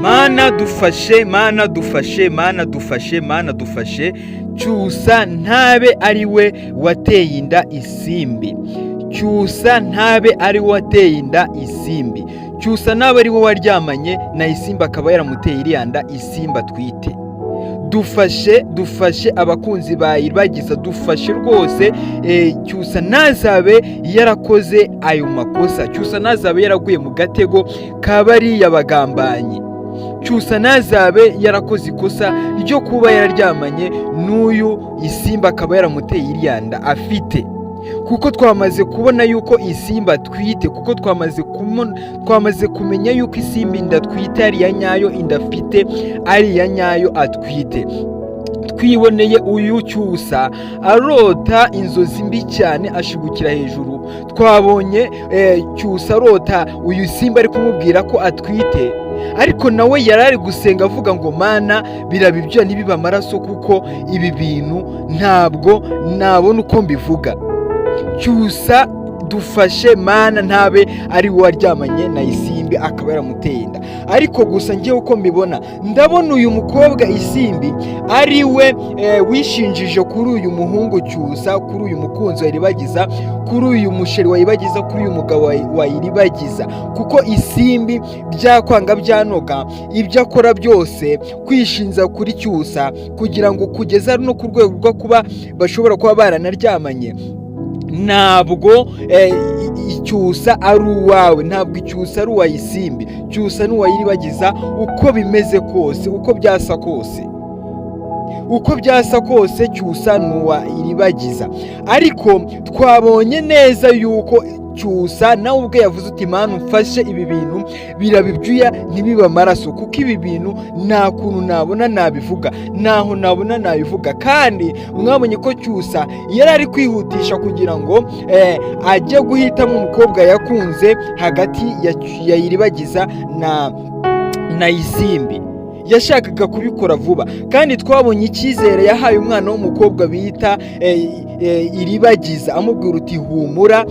Mana dufashe, Mana dufashe, Mana dufashe, Mana dufashe. Cyusa ntabe ari we wateye inda Isimbi. Cyusa ntabe ari we wateye inda Isimbi. Cyusa nabe ari we waryamanye na Isimbi akaba yaramuteye iriya nda Isimbi atwite. Dufashe abakunzi ba Iribagiza, dufashe rwose. Cyusa nazabe yarakoze ayo makosa. Cyusa nazabe yaraguye mu gatego kabariya bagambanyi. Cyusa nazabe yarakoze ikosa ryo kuba yararyamanye n'uyu Isimbi akaba yaramuteye iriya nda afite. Kuko twamaze kubona yuko Isimbi atwite, kuko twamaze kumenya yuko Isimbi inda atwite ari iya nyayo, inda afite ari iya nyayo atwite. Twiboneye uyu Cyusa arota inzozi mbi cyane ashigukira hejuru. Twabonye Cyusa arota uyu Isimbi ari kumubwira ko atwite, ariko nawe yarari gusenga avuga ngo Mana birabibyo ntibiba amaraso, kuko ibi bintu ntabwo nabona uko mbivuga. Cyusa dufashe, Mana ntabe ari we waryamanye na Isimbi akaba yaramuteye inda. Ariko gusa ngiye uko mbibona, ndabona uyu mukobwa Isimbi ari we wishinjije kuri uyu muhungu Cyusa, kuri uyu mukunzi wa Iribagiza, kuri uyu musheri wa Iribagiza, kuri uyu mugabo wa Iribagiza. Kuko Isimbi byakwanga byanoga ibyo akora byose kwishinza kuri Cyusa, kugira ngo kugeza no ku rwego rwo kuba bashobora kuba baranaryamanye. Ntabwo Cyusa ari uwawe, ntabwo Cyusa ari uwa Isimbi. Cyusa ni uwa Iribagiza uko bimeze kose, uko byasa kose Cyusa ni uwa Iribagiza. Ariko twabonye neza yuko Cyusa nawe ubwe yavuze uti Mana mfashe, ibi bintu birabibyuya ntibiba amaraso, kuko ibi bintu nta kuntu nabona nabivuga, naho nabona nabivuga. Kandi mwabonye ko Cyusa yari ari kwihutisha kugira ngo ajye guhitamo umukobwa yakunze hagati ya Iribagiza na Isimbi. Yashakaga kubikora vuba, kandi twabonye icyizere yahaye umwana w'umukobwa bita Iribagiza, amubwira uti humura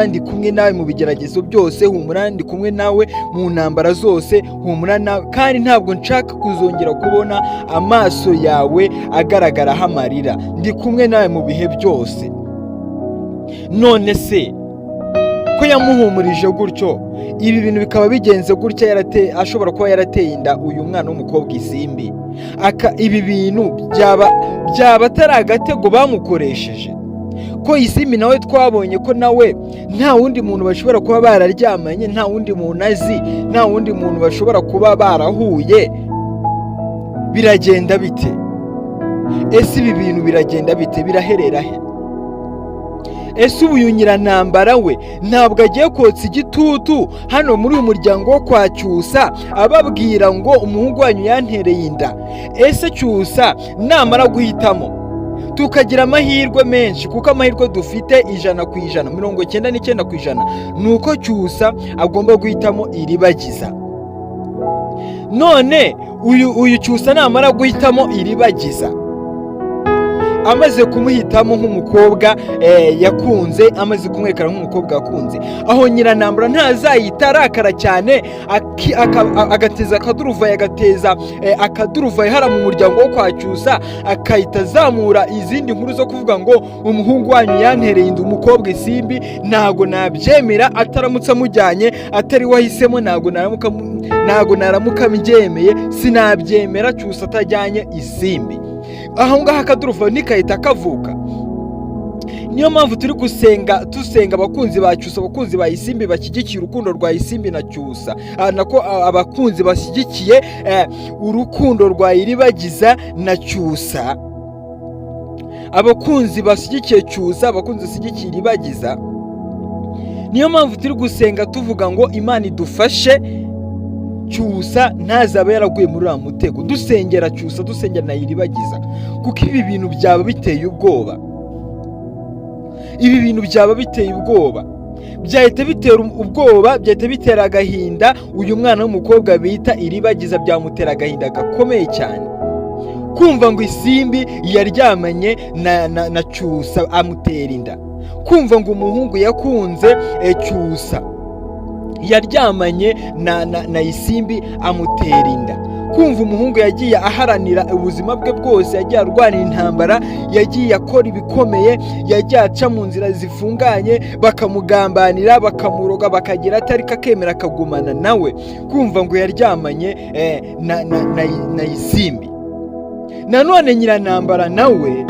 ndi kumwe nawe mu bigeragezo byose, humura ndi kumwe nawe mu ntambara zose, humura nawe, kandi ntabwo nshaka kuzongera kubona amaso yawe agaragaraho amarira, ndi kumwe nawe mu bihe byose. None se ko yamuhumurije gutyo, ibi bintu bikaba bigenze gutya, ashobora kuba yarateye inda uyu mwana w'umukobwa Isimbi, ibi bintu byaba atari agatego bamukoresheje? Ko Isimbi nawe twabonye ko nawe nta wundi muntu bashobora kuba bararyamanye, nta wundi muntu azi, nta wundi muntu bashobora kuba barahuye. Biragenda bite? Ese ibi bintu biragenda bite? Biraherera he? Ese uyu nyirantambara we ntabwo agiye kotsa igitutu hano muri uyu muryango wo kwa Cyusa ababwira ngo umuhungu wanyu yantereye inda? Ese Cyusa namara guhitamo tukagira amahirwe menshi, kuko amahirwe dufite 100%, 99% nuko Cyusa agomba guhitamo Iribagiza. None uyu Cyusa namara guhitamo Iribagiza, amaze kumuhitamo nk'umukobwa yakunze, amaze kumwerekana nk'umukobwa yakunze, aho nyirantambara ntazayita arakara cyane agateza akaduruvayo, agateza akaduruvayo hara mu muryango wo kwa Cyusa, akahita azamura izindi nkuru zo kuvuga ngo umuhungu wanyu yantereye inda umukobwa Isimbi, ntago nabyemera, ataramutse amujyanye, atari wahisemo, ntago naramuka mbyemeye, sinabyemera Cyusa atajyanye Isimbi. Aho ngaho akaduruvayo ntikahita kavuka. Niyo mpamvu turi dusenga abakunzi ba Cyusa, abakunzi ba Isimbi bashyigikiye urukundo rwa Isimbi na Cyusa, nako abakunzi bashyigikiye urukundo rwa Iribagiza na Cyusa, abakunzi bashyigikiye Cyusa, abakunzi bashyigikiye Iribagiza. Niyo mpamvu turi gusenga tuvuga ngo Imana idufashe Cyusa ntazabe yaraguye muri uriya mutego. Dusengera Cyusa, dusengera na Iribagiza, kuko ibi bintu byaba biteye ubwoba. Ibi bintu byaba biteye ubwoba, byahita bitera ubwoba, byahita bitera agahinda. Uyu mwana w'umukobwa bita Iribagiza byamutera agahinda gakomeye cyane, kumva ngo Isimbi yaryamanye na Cyusa amutera inda, kumva ngo umuhungu yakunze Cyusa yaryamanye na Isimbi amutera inda. Kumva umuhungu yagiye aharanira ubuzima bwe bwose, yagiye arwanira intambara, yagiye akora ibikomeye, yagiye aca mu nzira zifunganye, bakamugambanira, bakamuroga, bakagira atari kakemera akagumana nawe. Kumva ngo yaryamanye na Isimbi. Nanone Nyiranambara nawe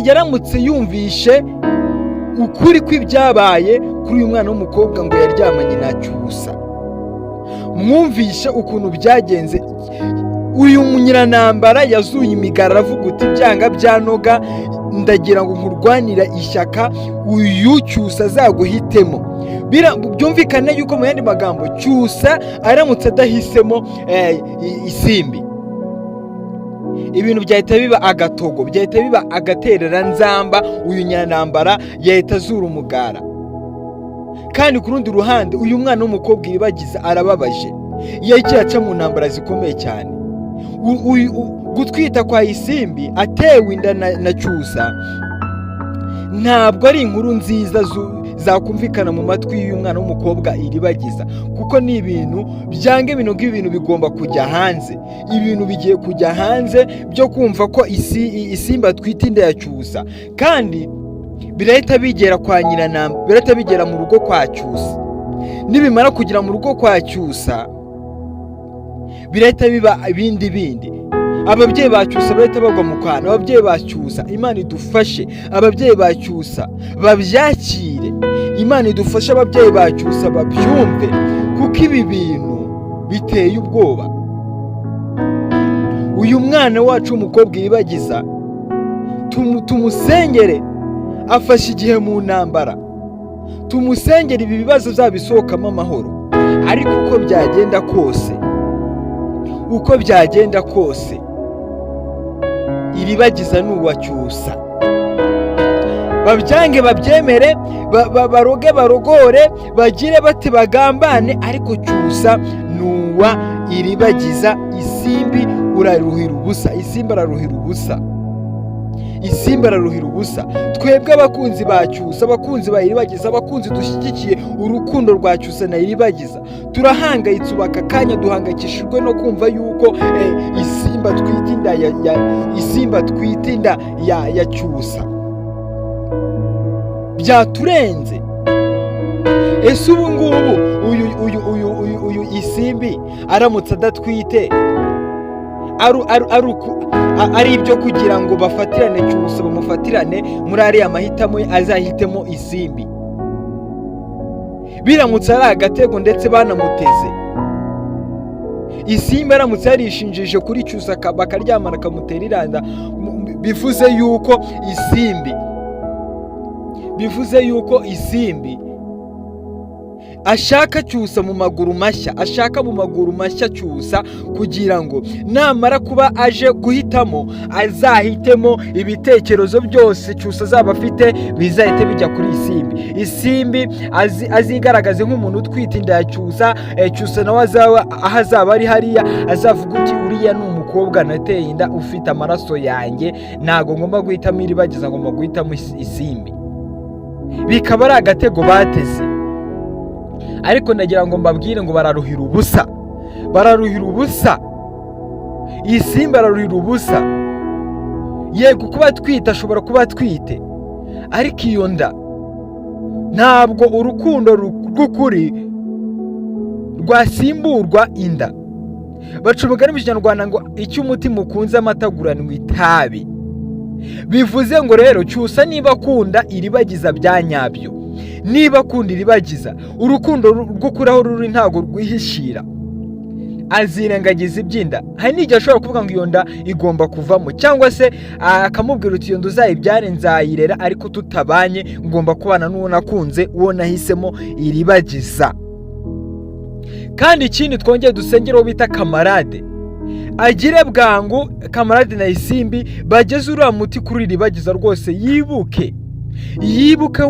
yaramutse yumvishe ukuri kw'ibyabaye kuri uyu mwana w'umukobwa ngo yaryamanye na Cyusa. Mwumvishe ukuntu byagenze. Uyu Nyiranambara yazuye imigara avuga uti byanga byanoga, ndagira ngo nkurwanira ishyaka uyu Cyusa azaguhitemo. Byumvikane yuko mu yandi magambo Cyusa aramutse adahisemo Isimbi, ibintu byahita biba agatogo, byahita biba agaterera nzamba, uyu Nyiranambara yahita azura umugara. Kandi ku rundi ruhande uyu mwana w'umukobwa Iribagiza arababaje, yagiye aca mu ntambara zikomeye cyane. Gutwita kwa Isimbi atewe inda na Cyusa ntabwo ari inkuru nziza zakumvikana mu matwi y'uyu mwana w'umukobwa Iribagiza, kuko ni ibintu byange ibintu bigomba kujya hanze. Ibintu bigiye kujya hanze byo kumva ko Isimbi atwita inda ya Cyusa, kandi birahita bigera kwa Nyiranambara, birahita bigera mu rugo kwa Cyusa. Nibimara kugera mu rugo kwa Cyusa birahita biba ibindi. Ababyeyi ba Cyusa barahita bagwa mu kantu. Ababyeyi ba Cyusa, Imana idufashe, ababyeyi ba Cyusa babyakire. Imana idufashe ababyeyi ba Cyusa babyumve, kuko ibi bintu biteye ubwoba. Uyu mwana wacu w'umukobwa Iribagiza tumusengere, afashe igihe mu ntambara, tumusengere ibi bibazo zabisohokamo amahoro. Ariko uko byagenda kose Iribagiza ni uwa Cyusa. Babyange babyemere, baroge barogore, bagire bati bagambane, ariko Cyusa ni uwa Iribagiza. Isimbi uraruhira ubusa, Isimbi araruhira ubusa. Twebwe abakunzi ba Cyusa, abakunzi ba Iribagiza, abakunzi dushyigikiye urukundo rwa Cyusa na Iribagiza, turahangayitse ubaka kanya, duhangayikishijwe no kumva yuko Isimbi atwita inda ya Cyusa. Byaturenze. Ese ubu ngubu uyu Isimbi aramutse adatwite ari ibyo kugira ngo bafatirane Cyusa, bamufatirane muri ariya mahitamo ye, azahitemo Isimbi. Biramutse ari agatego ndetse banamuteze, Isimbi aramutse yarishinjije kuri Cyusa bakaryamana akamutera iranda, bivuze yuko Isimbi ashaka Cyusa mu maguru mashya, Cyusa, kugira ngo namara kuba aje guhitamo azahitemo ibitekerezo byose Cyusa azaba afite bizahite bijya kuri Isimbi azigaragaze nk'umuntu utwite inda ya Cyusa. Cyusa nawe aho azaba ari hariya azavuga uti uriya ni umukobwa nateye inda ufite amaraso yanjye, ntago ngomba guhitamo Iribagiza, ngomba guhitamo Isimbi. Bikaba ari agatego bateze. Ariko nagira ngo mbabwire ngo bararuhira ubusa. Isimbi araruhira ubusa. Yego kuba atwite ashobora kuba atwite, ariko iyo nda ntabwo urukundo rw'ukuri rwasimburwa inda. Baca umugani mu Kinyarwanda ngo icyo umutima ukunze amata aguranwa itabi. Bivuze ngo rero Cyusa niba akunda Iribagiza bya nyabyo, niba akunda Iribagiza, urukundo rw'ukuri aho ruri ntago rwihishira, azirengagiza iby'inda. Hari n'igihe ashobora kuvuga ngo iyo nda igomba kuvamo, cyangwa se akamubwira uti iyo nda uzayibyare nzayirera, ariko tutabanye ngomba kubana n'uwo nakunze, uwo nahisemo Iribagiza. Kandi ikindi twongeye dusengeraho bita kamarade, agire bwangu Kamarade na Isimbi bageze uriya muti kuri Iribagiza rwose, yibuke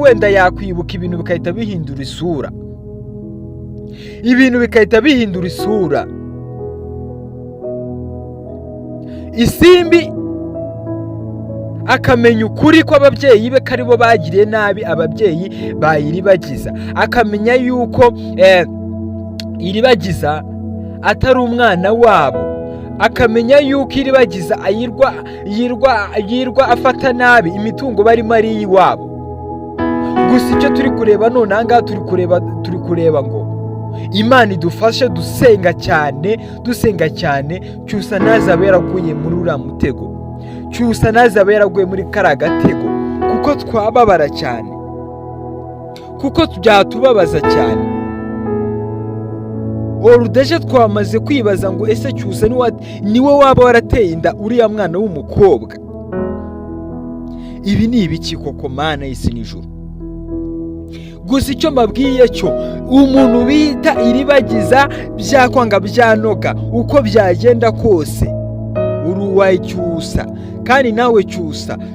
wenda yakwibuka ibintu bikahita bihindura isura. Isimbi akamenya ukuri kw'ababyeyi be ko aribo bagiriye nabi ababyeyi ba Iribagiza, akamenya yuko Iribagiza atari umwana wabo, akamenya yuko Iribagiza yirwa afata nabi imitungo barimo ari iwabo. Gusa icyo turi kureba none aha ngaha turi kureba ngo Imana idufashe dusenga cyane Cyusa ntazabe yaraguye muri uriya mutego, Cyusa ntazabe yaraguye muri kariya gatego, kuko twababara cyane, kuko byatubabaza cyane. Orudeje twamaze kwibaza ngo ese Cyusa niwe waba warateye inda uriya mwana w'umukobwa? Ibi ni ibiki koko Mana y'isi n'ijuru? Gusa icyo mbabwiye cyo, umuntu bita Iribagiza byakwanga byanoga uko byagenda kose uri uwa Cyusa, kandi nawe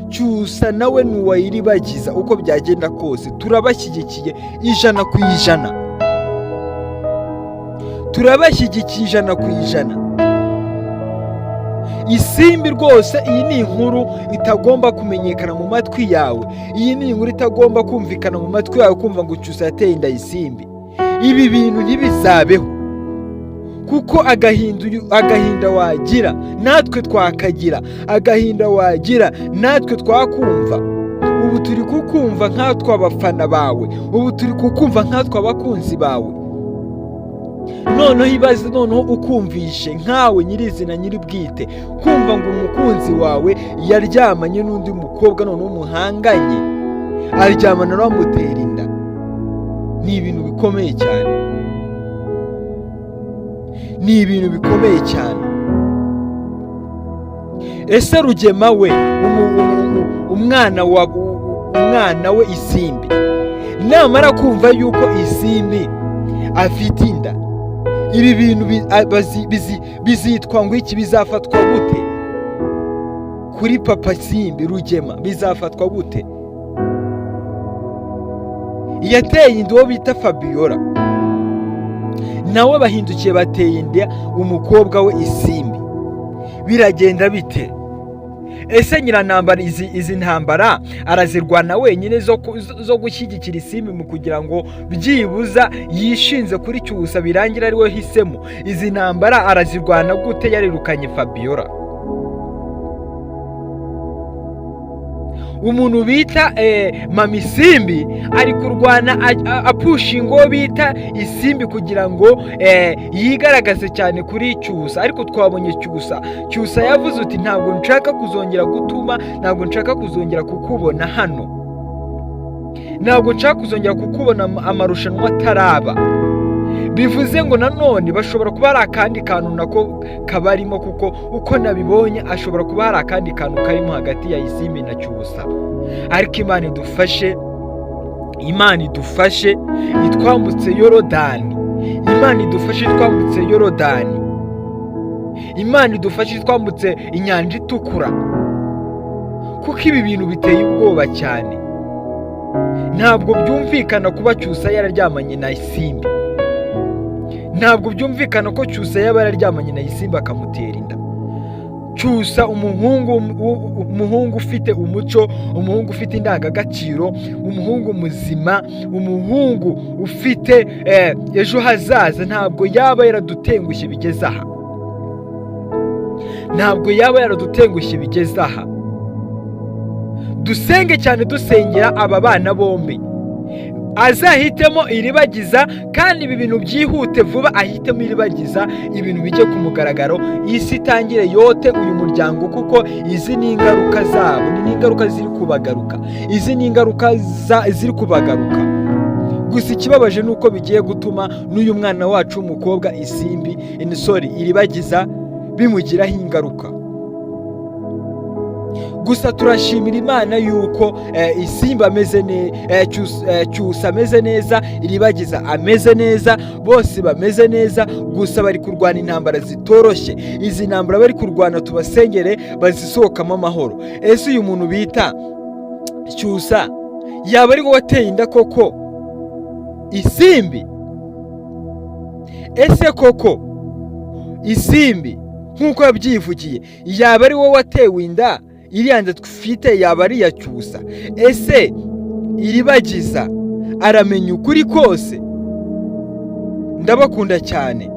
Cyusa nawe ni uwa Iribagiza. Uko byagenda kose turabashyigikiye 100%, turabashyigikiye 100%. Isimbi rwose, iyi ni inkuru itagomba kumenyekana mu matwi yawe, iyi ni inkuru itagomba kumvikana mu matwi yawe kumva ngo Cyusa yateye inda Isimbi. Ibi bintu ntibizabeho, kuko agahinda wagira natwe twakagira, agahinda wagira natwe twakumva. Ubu turi kukumva nkatwe abafana bawe, ubu turi kukumva nkatwe abakunzi bawe. Noneho ibaze, noneho ukumvishe nkawe nyirizina nyiribwite kumva ngo umukunzi wawe yaryamanye n'undi mukobwa, noneho umuhanganye aryamana n'uwamutera inda. Ni ibintu bikomeye cyane, ni ibintu bikomeye cyane. Ese Rugema we, umwana we Isimbi, namara kumva yuko Isimbi afite inda, ibi bintu bizitwa ngo iki? Bizafatwa gute kuri papa Simbi Rugema? Bizafatwa gute? Yateye inda uwo bita Fabiola, nawe bahindukiye bateye inda umukobwa we Isimbi. Biragenda bite? Ese nyirantambara izi ntambara arazirwana wenyine zo gushyigikira Isimbi mu kugira ngo byibuza yishinze kuri Cyusa birangira ari we hisemo? Izi ntambara arazirwana gute yarirukanye Fabiola? Umuntu bita Mama Isimbi ari kurwana apushinga uwo bita Isimbi kugira ngo yigaragaze cyane kuri Cyusa. Ariko twabonye Cyusa yavuze uti ntabwo nshaka kuzongera gutuma, ntabwo nshaka kuzongera kukubona hano, ntabwo nshaka kuzongera kukubona amarushanwa ataraba. Bivuze ngo nanone bashobora kuba hari akandi kantu nako kabarimo, kuko uko nabibonye ashobora kuba hari akandi kantu karimo hagati ya Isimbi na Cyusa. Ariko Imana idufashe itwambutse Yorodani, Imana idufashe itwambutse Yorodani, Imana idufashe itwambutse inyanja itukura, kuko ibi bintu biteye ubwoba cyane. Ntabwo byumvikana kuba Cyusa yararyamanye na Isimbi, ntabwo byumvikana ko Cyusa yaba yararyamanye na Isimbi akamutera inda. Cyusa umuhungu ufite umuco, umuhungu ufite indangagaciro, umuhungu muzima, umuhungu ufite ejo hazaza, ntabwo yaba yaradutengushye bigeze aha, ntabwo yaba yaradutengushye bigeze aha. Dusenge cyane dusengera aba bana bombi, azahitemo Iribagiza, kandi ibi bintu byihute vuba, ahitemo Iribagiza, ibintu bijye ku mugaragaro, isi itangire yote uyu muryango, kuko izi ni ingaruka zabo, ni ingaruka ziri kubagaruka, izi ni ingaruka ziri kubagaruka. Gusa ikibabaje nuko bigiye gutuma n'uyu mwana wacu w'umukobwa Iribagiza bimugiraho ingaruka. Gusa turashimira Imana yuko Isimbi ameze neza, Cyusa ameze neza, Iribagiza ameze neza, bose bameze neza. Gusa bari kurwana intambara zitoroshye. Izi ntambara bari kurwana tubasengere bazisohokamo amahoro. Ese uyu muntu bita Cyusa yaba ari we wateye inda koko Isimbi? Ese koko Isimbi nk'uko yabyivugiye yaba ari we watewe inda iriya nda twifite yaba ari iya Cyusa? Ese Iribagiza aramenya ukuri kose? Ndabakunda cyane.